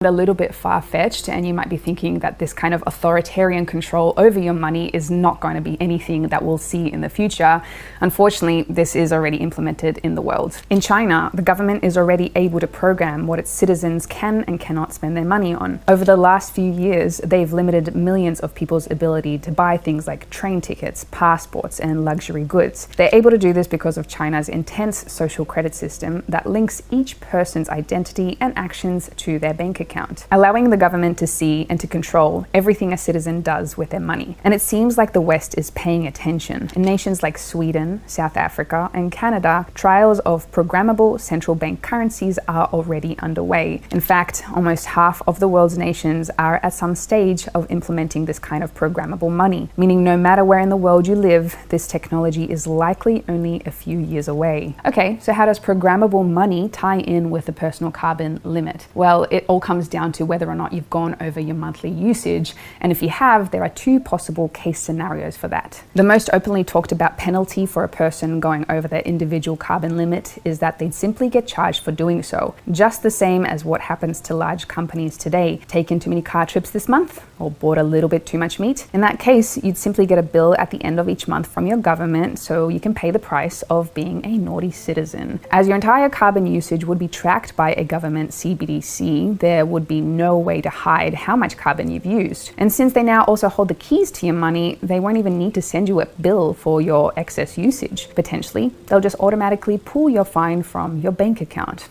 a little bit far-fetched, and you might be thinking that this kind of authoritarian control over your money is not going to be anything that we'll see in the future. Unfortunately, this is already implemented in the world. In China, the government is already able to program what its citizens can and cannot spend their money on. Over the last few years, they've limited millions of people's ability to buy things like train tickets, passports, and luxury goods. They're able to do this because of China's intense social credit system that links each person's identity and actions to their bank account, allowing the government to see and to control everything a citizen does with their money. And it seems like the West is paying attention. In nations like Sweden, South Africa, and Canada, trials of programmable central bank currencies are already underway. In fact, almost half of the world's nations are at some stage of implementing this kind of programmable money, meaning no matter where in the world you live, this technology is likely only a few years away. Okay, so how does programmable money tie in with the personal carbon limit? Well, it all comes down to whether or not you've gone over your monthly usage, and if you have, there are two possible case scenarios for that. The most openly talked about penalty for a person going over their individual carbon limit is that they'd simply get charged for doing so, just the same as what happens to large companies today. Taken too many car trips this month, or bought a little bit too much meat? In that case, you'd simply get a bill at the end of each month from your government, so you can pay the price of being a naughty citizen. As your entire carbon usage would be tracked by a government CBDC, there would be no way to hide how much carbon you've used. And since they now also hold the keys to your money, they won't even need to send you a bill for your excess usage. Potentially, they'll just automatically pull your fine from your bank account.